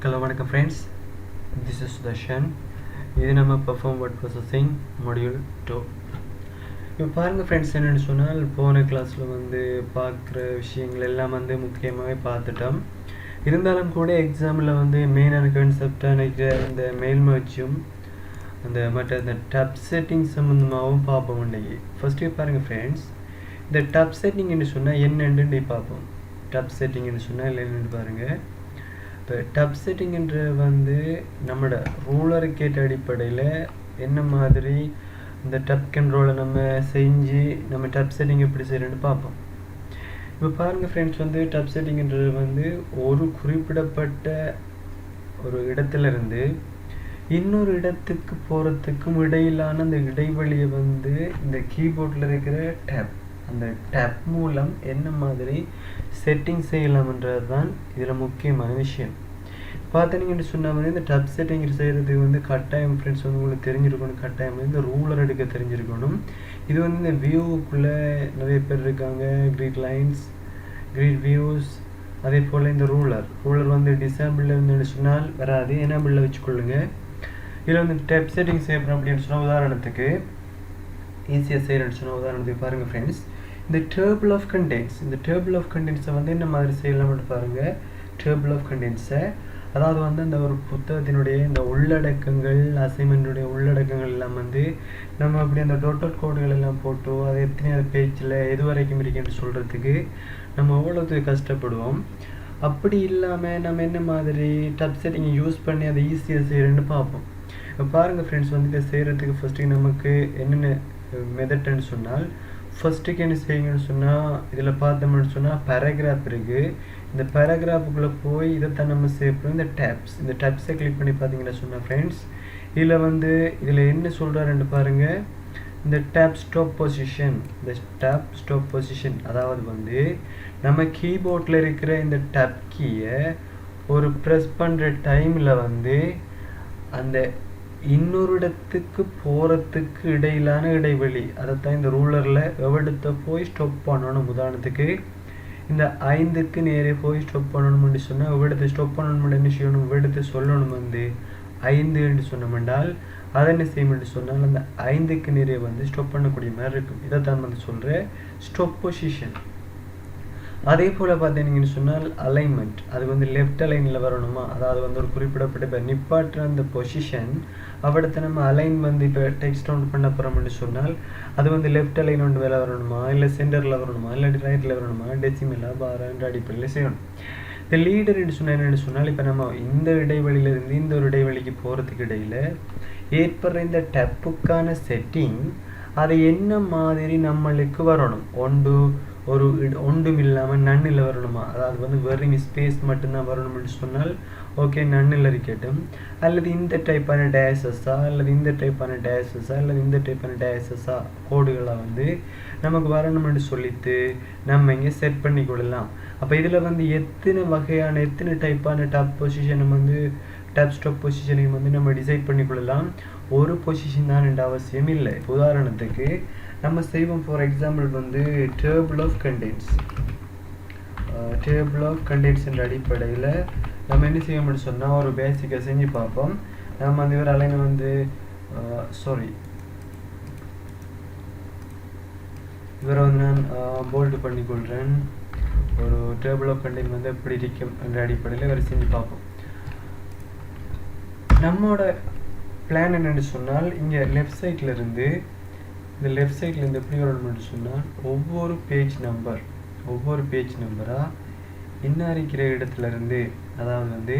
Hello, welcome friends. This is Sudarshan. இது நம்ம perform word processing module 2. இப்போ பாருங்க ஃப்ரெண்ட்ஸ், என்னென்னு சொன்னால் போன கிளாஸில் பார்க்குற விஷயங்கள் எல்லாம் முக்கியமாகவே பார்த்துட்டோம். இருந்தாலும் கூட எக்ஸாமில் மெயினான கான்செப்டாக நினைக்கிற இந்த மேல்மச்சும் அந்த டப் செட்டிங் சம்மந்தமாகவும் பார்ப்போம். இன்றைக்கி ஃபஸ்ட்டு பாருங்கள் ஃப்ரெண்ட்ஸ், இந்த டப் செட்டிங்னு சொன்னால் என்னென்னு பார்ப்போம். டப் செட்டிங்னு சொன்னால் என்னென்னு பாருங்கள். இப்போ டப் செட்டிங்ன்ற நம்மளோட ரூலருக்கு ஏற்ற அடிப்படையில் என்ன மாதிரி இந்த டப் கண்ட்ரோலை நம்ம செஞ்சு நம்ம டப் செட்டிங் எப்படி செய்யணும்னு பார்ப்போம். இப்போ பாருங்கள் ஃப்ரெண்ட்ஸ், டப் செட்டிங்ன்றது ஒரு குறிப்பிடப்பட்ட ஒரு இடத்துலேருந்து இன்னொரு இடத்துக்கு போகிறதுக்கும் இடையிலான அந்த இடைவெளியை இந்த கீபோர்டில் இருக்கிற அந்த டேப் மூலம் என்ன மாதிரி செட்டிங் செய்யலாம்ன்றது தான் இதில் முக்கியமான விஷயம். பார்த்தீங்கன்னு சொன்னால் இந்த டப் செட்டிங் செய்கிறதுக்கு கட்டாயம் ஃப்ரெண்ட்ஸ் உங்களுக்கு தெரிஞ்சிருக்கணும். கட்டாயம் இந்த ரூலர் எடுக்க தெரிஞ்சிருக்கணும். இது இந்த வியூவுக்குள்ளே நிறைய பேர் இருக்காங்க. கிரிட் லைன்ஸ், கிரிட் வியூஸ், அதே போல் இந்த ரூலர் டிசேபிள் இருந்துன்னு சொன்னால் வராது, எனேபிளில் வச்சுக்கொள்ளுங்க. இதில் டப் செட்டிங் செய்யணும் அப்படின்னு சொன்னால் உதாரணத்துக்கு ஈஸியாக செய்கிறேன்னு சொன்னால் உதாரணத்துக்கு பாருங்கள் ஃப்ரெண்ட்ஸ், இந்த டேபிள் ஆஃப் கண்டென்ட்ஸ், இந்த டேபிள் ஆஃப் கண்டென்ட்ஸை என்ன மாதிரி செய்யலாம்னு பாருங்கள். டேபிள் ஆஃப் கண்டென்ட்ஸை அதாவது அந்த ஒரு புத்தகத்தினுடைய இந்த உள்ளடக்கங்கள், அசைன்மெண்ட்டுடைய உள்ளடக்கங்கள் எல்லாம் நம்ம அப்படி அந்த டோட்டல் கோடுகள் எல்லாம் போட்டு அது எத்தனையாவது பேஜில் எது வரைக்கும் இருக்குன்னு சொல்கிறதுக்கு நம்ம எவ்வளோத்துக்கு கஷ்டப்படுவோம். அப்படி இல்லாமல் நம்ம என்ன மாதிரி டப் செட்டிங்கை யூஸ் பண்ணி அதை ஈஸியாக செய்கிறேன்னு பார்ப்போம். இப்போ பாருங்கள் ஃப்ரெண்ட்ஸ், இதை செய்கிறதுக்கு ஃபஸ்ட்டு நமக்கு என்னென்ன மெத்தட்னு சொன்னால், ஃபஸ்ட்டுக்கு என்ன செய்யுங்கன்னு சொன்னால், இதில் பார்த்தோம்னு சொன்னால் பேராகிராஃப் இருக்குது. இந்த பேராகிராஃபுக்குள்ளே போய் இதைத்தான் நம்ம சேர்ப்போம். இந்த டேப்ஸை கிளிக் பண்ணி பார்த்தீங்கன்னா சொன்னால் ஃப்ரெண்ட்ஸ், இதில் என்ன சொல்கிறாருன்னு பாருங்கள். இந்த டேப் ஸ்டாப் பொசிஷன், இந்த டேப் ஸ்டாப் பொசிஷன் அதாவது நம்ம கீபோர்டில் இருக்கிற இந்த டேப் கீயை ஒரு ப்ரெஸ் பண்ணுற டைமில் அந்த இன்னொரு இடத்துக்கு போகிறதுக்கு இடையிலான இடைவெளி அதைத்தான் இந்த ரூலரில் எவ்வளத்தை போய் ஸ்டாப் பண்ணணும். உதாரணத்துக்கு இந்த 5க்கு நேரே போய் ஸ்டாப் பண்ணணும்னு சொன்னால் எவ்வளத்தை ஸ்டாப் பண்ணணும் என்ன செய்யணும், எவ்வளத்தை சொல்லணும் 5 என்று சொன்னோம்னால் அதை என்ன செய்யணும்னு சொன்னால் அந்த 5க்கு நேரே ஸ்டாப் பண்ணக்கூடிய மாதிரி இருக்கும். இதைத்தான் சொல்கிற ஸ்டாப் பொசிஷன். அதே போல் பார்த்தீங்கன்னு சொன்னால் அலைன்மெண்ட், அது லெஃப்ட் அலைனில் வரணுமா, அதாவது ஒரு குறிப்பிடப்பட்ட இப்போ நிப்பாட்டுற அந்த பொசிஷன் அவடத்தை நம்ம அலைன் இப்போ டெக்ஸ்ட் ஒன்று பண்ண போகிறோம்னு சொன்னால் அது லெஃப்ட் அலைன் ஒன்று வேலை வரணுமா, இல்லை சென்டரில் வரணுமா, இல்லாட்டி ரைட்டில் வரணுமா, டெசிமலாக பாரான்ற அடிப்படையில் செய்யணும். இந்த லீடர் என்னென்னு சொன்னால் இப்போ நம்ம இந்த இடைவெளியிலிருந்து இந்த ஒரு இடைவெளிக்கு போகிறதுக்கு இடையில் ஏற்படுற இந்த டப்புக்கான செட்டிங் அது என்ன மாதிரி நம்மளுக்கு வரணும். ஒன்றும் இல்லாமல் நன்னில் வரணுமா, அதாவது வெறும் ஸ்பேஸ் மட்டும்தான் வரணும்னு சொன்னால் ஓகே நன்னில் இருக்கட்டும். அல்லது இந்த டைப்பான டேஷஸா அல்லது இந்த டைப்பான டேஷஸா அல்லது இந்த டைப்பான டேஷஸா கோடுகளை நமக்கு வரணும்னு சொல்லிட்டு நம்ம இங்கே செட் பண்ணி கொள்ளலாம். அப்போ இதில் எத்தனை வகையான எத்தனை டைப்பான டாப் பொசிஷனை டாப் ஸ்டாப் பொசிஷனையும் நம்ம டிசைட் பண்ணி கொள்ளலாம். ஒரு பொசிஷன் தான் என்ற அவசியம் இல்லை. உதாரணத்துக்கு நம்ம செய்வோம். For example table of contents, table of contents என்ற அடிப்படையில் நம்ம என்ன செய்யணும்னு சொன்னால் ஒரு பேசிக்காக செஞ்சு பார்ப்போம். நம்ம ஒரு அலைனை இவரை நான் போல்டு பண்ணிக்கொள்கிறேன். ஒரு டேபிள் ஆஃப் கண்டென்ட் எப்படி இருக்கும் என்ற அடிப்படையில் இவரை செஞ்சு பார்ப்போம். நம்மளோட பிளான் என்னென்னு சொன்னால் இங்கே லெஃப்ட் சைட்லேருந்து எப்படி வரணும்னு சொன்னால் ஒவ்வொரு பேஜ் நம்பராக என்ன இருக்கிற இடத்துலேருந்து அதாவது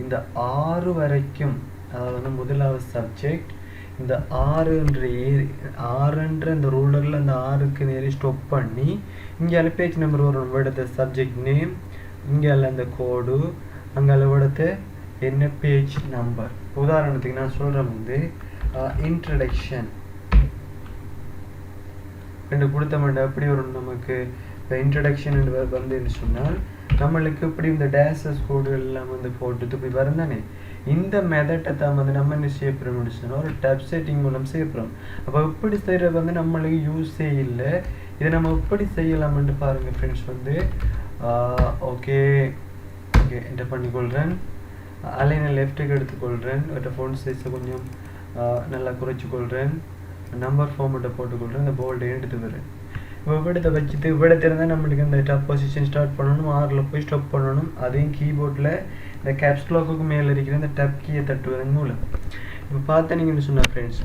இந்த 6 வரைக்கும், அதாவது முதலாவது சப்ஜெக்ட் இந்த 6என்ற இந்த ரூலரில் அந்த 6க்கு நேரே ஸ்டாப் பண்ணி இங்கே பேஜ் நம்பர் வரணும். எடுத்த சப்ஜெக்ட் நேம், இங்கே அந்த கோடு, அங்கே எடுத்த என்ன பேஜ் நம்பர். உதாரணத்துக்கு நான் சொல்கிறேன் இன்ட்ரடக்ஷன் ரெண்டு கொடுத்த மாட்டேன். அப்படி ஒரு நமக்கு இப்போ இன்ட்ரடக்ஷன் என்று சொன்னால் நம்மளுக்கு இப்படி இந்த டேஷஸ் கோடுகள் எல்லாம் போட்டுட்டு இப்படி வரந்தானே. இந்த மெத்தட்டை தான் நம்ம என்ன செய்யப்படுறோம்னு சொன்னால் ஒரு டப் செட்டிங் மூலம் செய்யப்படுறோம். அப்போ இப்படி செய்கிறது நம்மளுக்கு யூஸே இல்லை. இதை நம்ம எப்படி செய்யலாம்னு பாருங்கள் ஃப்ரெண்ட்ஸ். ஓகே என்டர் பண்ணிக்கொள்கிறேன். அலைனை லெஃப்ட்டுக்கு எடுத்துக்கொள்கிறேன். ஃபோன் சைஸை கொஞ்சம் நல்லா குறைச்சிக்கொள்கிறேன். நம்பர் ஃபார்மெட்டை போட்டுக்கொள்கிறேன். இந்த போல்டை எடுத்து வரேன். இப்போ இவ்விடத்தை வச்சுட்டு இவ்விடத்தை இருந்தால் நம்மளுக்கு இந்த டாப் பொசிஷன் ஸ்டார்ட் பண்ணணும், 6ல் போய் ஸ்டாப் பண்ணணும். அதையும் கீபோர்டில் இந்த கேப்ஸ் லாக்குக்கு மேலே இருக்கிற இந்த டப் கீயை தட்டுவதன் மூலம். இப்போ பார்த்தீங்கன்னு சொன்னால் ஃப்ரெண்ட்ஸ்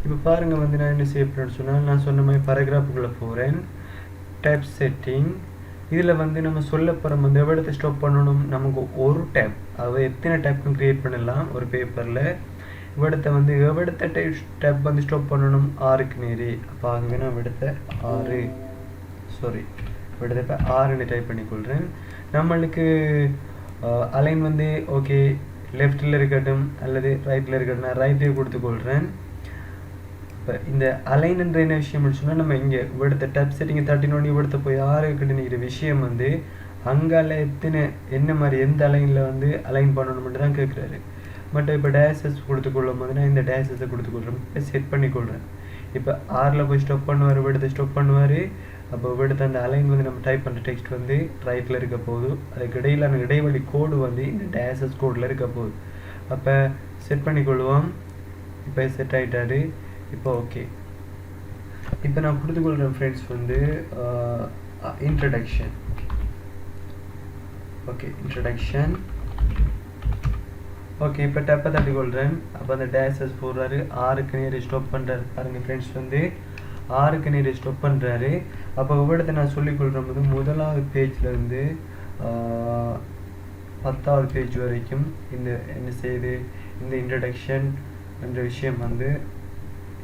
இப்போ பாருங்கள் நான் என்ன செய்ய போகிறேன்னு சொன்னால், நான் சொன்ன மாதிரி பேராகிராஃபுக்குள்ளே போகிறேன். Tab setting. இதில் நம்ம சொல்ல போகிற எவ்வளோ ஸ்டாப் பண்ணணும், நமக்கு ஒரு டேப், அதாவது எத்தனை டேப்பும் க்ரியேட் பண்ணலாம் ஒரு பேப்பரில். இவ்விடத்தை எவ்வளத்த டேப் ஸ்டாப் பண்ணணும், 6க்கு நேரே. அப்போ ஆகவே நான் இவ்விடத்தை 6 இப்போ 6ன்னு டைப் பண்ணிக்கொள்கிறேன். நம்மளுக்கு அலைன் ஓகே லெஃப்டில் இருக்கட்டும் அல்லது ரைட்டில் இருக்கட்டும், நான் ரைட்டே கொடுத்துக்கொள்கிறேன். இப்போ இந்த அலைன் என்ற என்ன விஷயம் சொன்னால், நம்ம இங்கே இவ்விடத்தை டேப் செட்டிங்கை தட்டினோடனே இவ்விடத்தை போய் 6 நிற்கிற விஷயம் அங்கால எத்தனை என்ன மாதிரி எந்த அலைனில் அலைன் பண்ணணும்னு தான் கேட்குறாரு. பட் இப்போ டேஷஸ் கொடுத்துக்கொள்ளும் போது நான் இந்த டேஷஸை கொடுத்துக்கொள்கிறேன். இப்போ செட் பண்ணிக்கொள்கிறேன். இப்போ 6ல் போய் ஸ்டாப் பண்ணுவார், இவ்விடத்தை ஸ்டாப் பண்ணுவார். அப்போ இவ்விடத்தை அந்த அலைன் நம்ம டைப் பண்ணுற டெக்ஸ்ட் ரைட்டில் இருக்க போகுது. அதுக்கு இடையிலான இடைவெளி கோடு இந்த டேஷஸ் கோடில் இருக்க போகுது. அப்போ செட் பண்ணிக்கொள்வோம். இப்போ செட் ஆகிட்டாரு. இப்போ ஓகே. இப்போ நான் கொடுத்துக்கொள்கிறேன் friends introduction. Okay introduction. Okay இப்போ டப்பை தட்டிக்கொள்கிறேன். அப்போ அந்த டேஷஸ் போடுறாரு, 6க்கு நேரே ஸ்டாப் பண்ணுறாரு. பாருங்கள் ஃப்ரெண்ட்ஸ் 6க்கு நேரே ஸ்டாப் பண்ணுறாரு. அப்போ இவ்விடத்தை நான் சொல்லிக்கொள்கிற போது 1வது பேஜ்லேருந்து 10வது பேஜ் வரைக்கும் இந்த என்ன செய்யுது, இந்த இன்ட்ரடக்ஷன் என்ற விஷயம்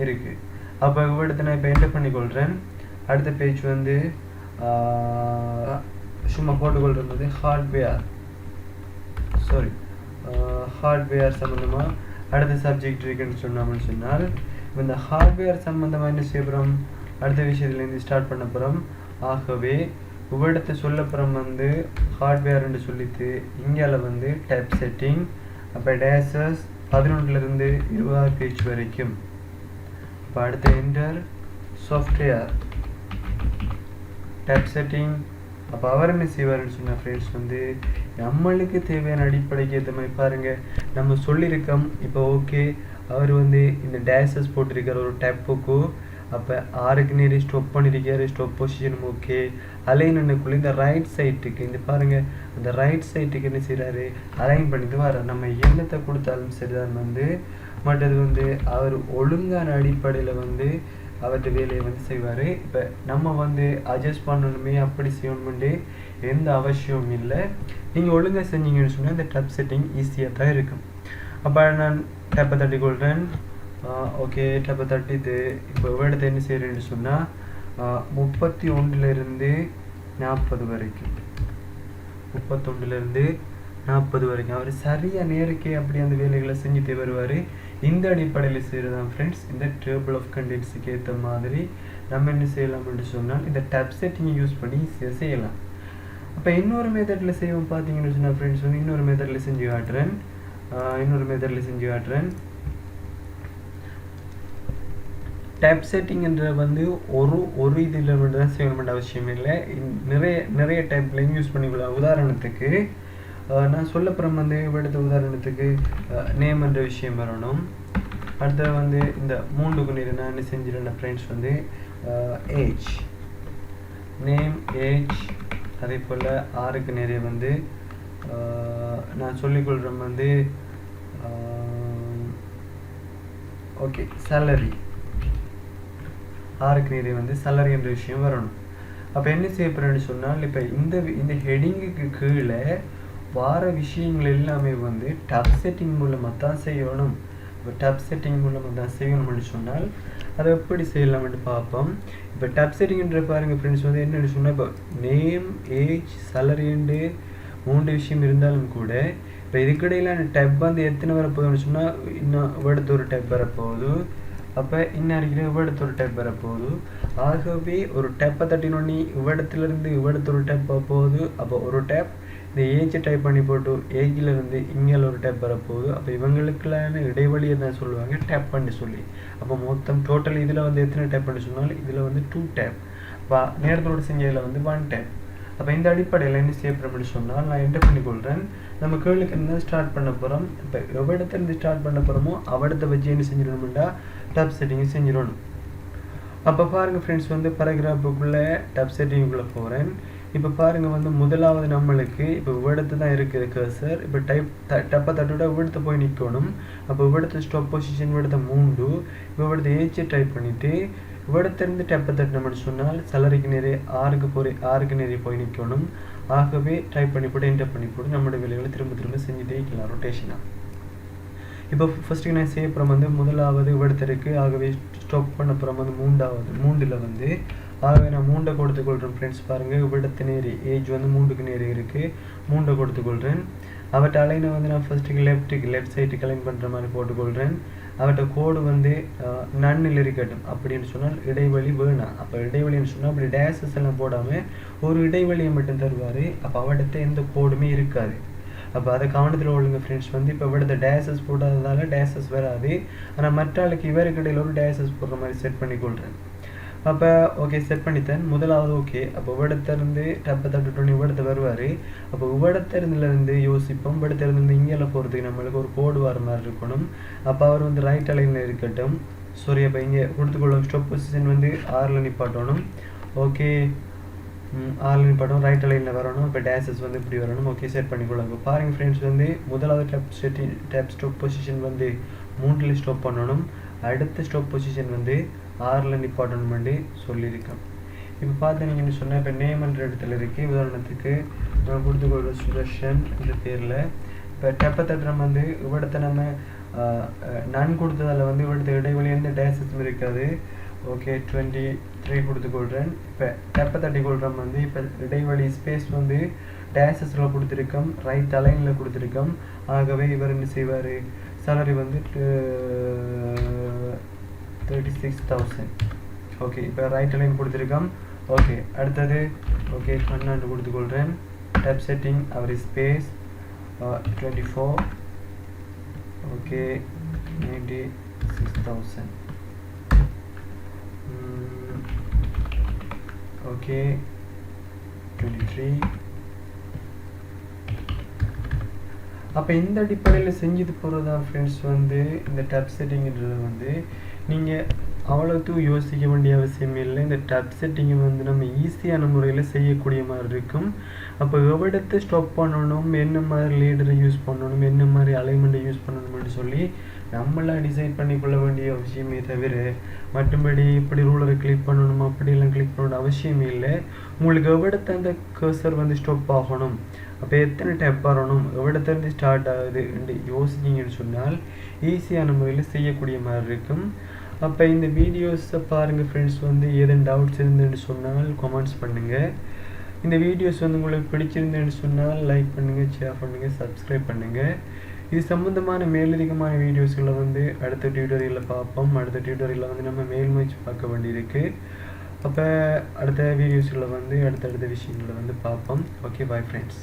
இருக்குது. அப்போ இவ்விடத்தை நான் இப்போ என்டர் பண்ணிக்கொள்கிறேன். அடுத்த பேஜ் சும்மா போட்டுக்கொள்கிறது ஹார்ட்வேர் சம்மந்தமாக அடுத்த சப்ஜெக்ட் இருக்குன்னு சொன்னால், இந்த ஹார்ட்வேர் சம்மந்தமாக என்ன செய்ய போகிறோம், அடுத்த விஷயத்துலேருந்து ஸ்டார்ட் பண்ண போகிறோம். ஆகவே இவ்விடத்தை சொல்ல போகிறோம் ஹார்ட்வேர்ன்னு சொல்லிட்டு இங்கே டைப் செட்டிங். அப்போ டேஷஸ் 11லேருந்து 20வது பேஜ் வரைக்கும். இப்போ அடுத்த என்டர் சாஃப்ட்வேர் டைப் செட்டிங். அப்போ அவர் என்ன செய்வார்னு சொன்னால் ஃப்ரெண்ட்ஸ் நம்மளுக்கு தேவையான அடிப்படைக்கு ஏற்ற மாதிரி பாருங்கள் நம்ம சொல்லியிருக்கோம். இப்போ ஓகே அவர் இந்த டேஷஸ் போட்டிருக்கார் ஒரு டேப்புக்கு. அப்போ 6க்கு நேரே ஸ்டாப் பண்ணியிருக்காரு, ஸ்டாப் பொசிஷனும் ஓகே. அலைனுக்குள்ளே இந்த ரைட் சைட்டுக்கு இந்த பாருங்கள் அந்த ரைட் சைட்டுக்கு என்ன செய்கிறாரு, அலைன் பண்ணிட்டு வர. நம்ம எண்ணத்தை கொடுத்தாலும் சரிதான் மற்றது அவர் ஒழுங்கான அடிப்படையில் அவர்கிட்ட வேலையை செய்வார். இப்போ நம்ம அட்ஜஸ்ட் பண்ணணுமே அப்படி செய்யணுமெண்டு எந்த அவசியமும் இல்லை. நீங்கள் ஒழுங்காக செஞ்சீங்கன்னு சொன்னால் இந்த டப் செட்டிங் ஈஸியாக தான் இருக்கும். அப்போ நான் டப்பை தட்டிக்கொள்கிறேன். ஓகே டப்பை தட்டிட்டு இப்போ இவ்விடத்தை என்ன செய்கிறேன்னு சொன்னால் 31லேருந்து 40 வரைக்கும் 31லேருந்து 40 வரைக்கும் அவர் சரியாக நேருக்கே அப்படி அந்த வேலைகளை செஞ்சுட்டு வருவார். இந்த அடிப்படையில் செய்கிறதான் ஃப்ரெண்ட்ஸ் இந்த டேபிள் ஆஃப் கண்டென்ட்ஸுக்கு ஏற்ற மாதிரி நம்ம என்ன செய்யலாம்னு சொன்னால் இந்த டப் செட்டிங்கை யூஸ் பண்ணி ஈஸியாக செய்யலாம். அப்போ இன்னொரு மெத்தடில் செய்வோம் பார்த்தீங்கன்னு சொன்னால் ஃப்ரெண்ட்ஸ் இன்னொரு மெத்தடில் செஞ்சு காட்டுறேன். டேப் செட்டிங்ன்ற ஒரு இதில் மட்டும் தான் செய்யணுமென்ற அவசியம் இல்லை. நிறைய டைப்லையும் யூஸ் பண்ணிக்கலாம். உதாரணத்துக்கு நான் சொல்ல போகிற எடுத்த உதாரணத்துக்கு நேம் என்ற விஷயம் வரணும். அடுத்தது இந்த 3க்கு நேரம் நான் என்ன செஞ்சிடறேன் ஃப்ரெண்ட்ஸ் ஏஜ் நேம் ஏஜ். அதே போல் 6க்கு நிறைய நான் சொல்லிக்கொள்கிறேன் ஓகே சேலரி. 6க்கு நிறைய சேலரி என்ற விஷயம் வரணும். அப்போ என்ன செய்ய போகிறேன்னு சொன்னால் இப்போ இந்த ஹெடிங்குக்கு கீழே வார விஷயங்கள் எல்லாமே டப் செட்டிங் மூலமாக தான் செய்யணும். இப்போ டப் செட்டிங் மூலமாக தான் செய்யணும்னு சொன்னால் அதை எப்படி செய்யலாம்னு பார்ப்போம். இப்போ டப் செட்டிங்ன்ற பாருங்கள் ஃப்ரெண்ட்ஸ் என்னென்னு சொன்னால் இப்போ நேம் ஏஜ் சேலரின்னு 3 விஷயம் இருந்தாலும் கூட இப்போ இதுக்கிடையிலான டப் எத்தனை வரப்போகுதுன்னு சொன்னால் இன்னும் இவ்விடத்து ஒரு டப் வரப்போகுது. அப்போ இன்னும் இருக்கிற இவ்விடத்து ஒரு டப் வரப்போகுது. ஆகவே ஒரு டப்பை தட்டினோடனே இவ்விடத்துலேருந்து இவ்விடத்து ஒரு டப் போகுது. அப்போ ஒரு டேப் இந்த ஏஜை டைப் பண்ணி போட்டு ஏஜிலேருந்து இங்கே ஒரு டேப் வரப்போகுது. அப்போ இவங்களுக்குள்ளான இடைவெளியை தான் சொல்லுவாங்க டேப் பண்ணி சொல்லி. அப்போ மொத்தம் டோட்டல் இதில் எத்தனை டேப் பண்ணி சொன்னாலும் இதில் 2 டேப். நேரத்தோடு செஞ்சதில் 1 டேப். அப்போ இந்த அடிப்படையில் என்ன செய்ய போகிறோம்னு சொன்னால் நான் என்டர் பண்ணிக்கொள்கிறேன். நம்ம கேளுக்கு என்ன ஸ்டார்ட் பண்ண போகிறோம். இப்போ எவ்விடத்துலேருந்து ஸ்டார்ட் பண்ண போகிறோமோ அவ்விடத்தை வச்சு என்ன செஞ்சிடணும்டா டாப் செட்டிங்கை செஞ்சிடணும். அப்போ பாருங்கள் ஃப்ரெண்ட்ஸ் வந்து பேராகிராஃபுக்குள்ளே டாப் செட்டிங்குள்ளே போகிறேன். இப்போ பாருங்கள் வந்து முதலாவது நம்மளுக்கு இப்போ விடத்து தான் இருக்குது கர்சர். இப்போ டப்பை தட்டோட விடத்தை போய் நிற்கணும். அப்போ விடத்து ஸ்டாப் பொசிஷன் விடத்தை 3 இப்போ விடத்தை ஏச்சு டைப் பண்ணிவிட்டு விடத்திலிருந்து டப்பை தட்டினோம்னு சொன்னால் சலரிக்கு நிறைய 6க்கு நிறைய போய் நிற்கணும். ஆகவே டைப் பண்ணி போட்டு என்டர் பண்ணி போட்டு நம்மளோட வேலைகளை திரும்ப திரும்ப செஞ்சுட்டே இருக்கலாம் ரொட்டேஷனாக. இப்போ ஃபஸ்ட்டுக்கு நான் செய்ய அப்புறம் வந்து முதலாவது விடத்திற்கு ஆகவே ஸ்டாப் பண்ண அப்புறம் வந்து 3ல் வந்து ஆகவே நான் 3 கொடுத்துக்கொள்கிறேன் ஃப்ரெண்ட்ஸ். பாருங்கள் விடத்து நேரி ஏஜ் வந்து 3க்கு நேரி இருக்குது. 3 கொடுத்துக்கொள்கிறேன். அவட்ட அலைனை வந்து நான் ஃபஸ்ட்டுக்கு லெஃப்ட் சைட்டுக்கு அலைன் பண்ணுற மாதிரி போட்டுக்கொள்கிறேன். அவட்ட கோடு வந்து நன்னில் இருக்கட்டும். அப்படின்னு சொன்னால் இடைவெளி வேணாம். அப்போ இடைவெளின்னு சொன்னால் அப்படி டேஷஸ் எல்லாம் போடாமல் ஒரு இடைவெளியை மட்டும் தருவார். அப்போ அவட்ட எந்த கோடுமே இருக்காது. அப்போ அதை கவனத்தில் கொள்ளுங்க ஃப்ரெண்ட்ஸ். வந்து இப்போ விடத்தை டேஷஸ் போடாததால் டேஷஸ் வராது. ஆனால் மற்ற ஆளுக்கு இவருக்கு இடையில் ஒரு டேஷஸ் போடுற மாதிரி செட் பண்ணிக்கொள்கிறேன். அப்போ ஓகே செட் பண்ணித்தேன். முதலாவது ஓகே. அப்போ விடத்திலிருந்து டப்பை தட்டுட்டோன்னு விடத்தை வருவார். அப்போ விடத்திலிருந்து யோசிப்போம். விடத்திலிருந்து இங்கெல்லாம் போகிறதுக்கு நம்மளுக்கு ஒரு கோடு வர மாதிரி இருக்கணும். அப்போ அவர் வந்து ரைட் அலைனில் இருக்கட்டும். சாரி அப்போ இங்கே கொடுத்துக்கொள்ளும். ஸ்டாப் பொசிஷன் வந்து 6ல் நிப்பாட்டணும். ஓகே 6ல் நிப்பாட்டணும். ரைட் அலைனில் வரணும். இப்போ டேஷஸ் வந்து இப்படி வரணும். ஓகே செட் பண்ணிக்கொள்ளும். இப்போ பாருங்கள் ஃப்ரெண்ட்ஸ் வந்து முதலாவது டேப் ஸ்டாப் பொசிஷன் வந்து 3ல் ஸ்டாப் பண்ணணும். அடுத்த ஸ்டாப் பொசிஷன் வந்து 6ல் நிப்பாட்டணும் பண்ணி சொல்லியிருக்கேன். இப்போ பார்த்தீங்கன்னு சொன்னால் இப்போ நேம்ன்ற இடத்துல இருக்குது. உதாரணத்துக்கு நான் கொடுத்துக்கொள்கிற சுதர்ஷன் இந்த பேரில் இப்போ டப்பை தட்டுறம் வந்து இவ்விடத்தை நம்ம நான் கொடுத்ததில் வந்து இவ்விடத்து இடைவெளி எந்த டேஷஸும் இருக்காது. ஓகே 23 கொடுத்துக்கொள்கிறேன். இப்போ டப்பை தட்டி கொள்கிறோம் வந்து இப்போ இடைவெளி ஸ்பேஸ் வந்து டேஷஸில் கொடுத்துருக்கோம். ரைட் அலைனில் கொடுத்துருக்கோம். ஆகவே இவர் என்ன செய்வார் சேலரி வந்து 36,000. ஓகே இப்போ ரைட் அலைன் கொடுத்துருக்கோம். ஓகே அடுத்தது ஓகே 12 கொடுத்துக்கொள்கிறேன். டாப் செட்டிங் அவர் ஸ்பேஸ் 24. ஓகே 96,000. ஓகே 23. அப்போ இந்த அடிப்படையில் செஞ்சது போகிறதா ஃப்ரெண்ட்ஸ் வந்து இந்த டாப் செட்டிங்கிறது வந்து நீங்கள் அவ்வளோத்துக்கும் யோசிக்க வேண்டிய அவசியம் இல்லை. இந்த டாப் செட்டிங்கை வந்து நம்ம ஈஸியான முறையில் செய்யக்கூடிய மாதிரி இருக்கும். அப்போ எவ்விடத்தை ஸ்டாப் பண்ணணும், என்ன மாதிரி லீடரை யூஸ் பண்ணணும், என்ன மாதிரி அலைன்மெண்ட்டை யூஸ் பண்ணணும்னு சொல்லி நம்மளாக டிசைட் பண்ணிக்கொள்ள வேண்டிய அவசியமே தவிர மற்றபடி இப்படி ரூலரை கிளிக் பண்ணணும் அப்படியெல்லாம் கிளிக் பண்ணணும் அவசியமே இல்லை. உங்களுக்கு எவ்விடத்தை அந்த கர்சர் வந்து ஸ்டாப் ஆகணும், அப்போ எத்தனை டேப் வரணும், எவ்விடத்துலேருந்து ஸ்டார்ட் ஆகுது யோசிச்சிங்கன்னு சொன்னால் ஈஸியான முறையில் செய்யக்கூடிய மாதிரி இருக்கும். அப்போ இந்த வீடியோஸை பாருங்கள் ஃப்ரெண்ட்ஸ். வந்து ஏதேனும் டவுட்ஸ் இருந்துன்னு சொன்னால் கமெண்ட்ஸ் பண்ணுங்கள். இந்த வீடியோஸ் வந்து உங்களுக்கு பிடிச்சிருந்தேன்னு சொன்னால் லைக் பண்ணுங்கள், ஷேர் பண்ணுங்கள், சப்ஸ்கிரைப் பண்ணுங்கள். இது சம்மந்தமான மேலதிகமான வீடியோஸ்களை வந்து அடுத்த டியூட்டோரியலில் பார்ப்போம். அடுத்த டியூட்டோரியலில் வந்து நம்ம மேல்முயற்சி பார்க்க வேண்டியிருக்கு. அப்போ அடுத்த வீடியோஸில் வந்து அடுத்தடுத்த விஷயங்களை வந்து பார்ப்போம். Okay bye friends.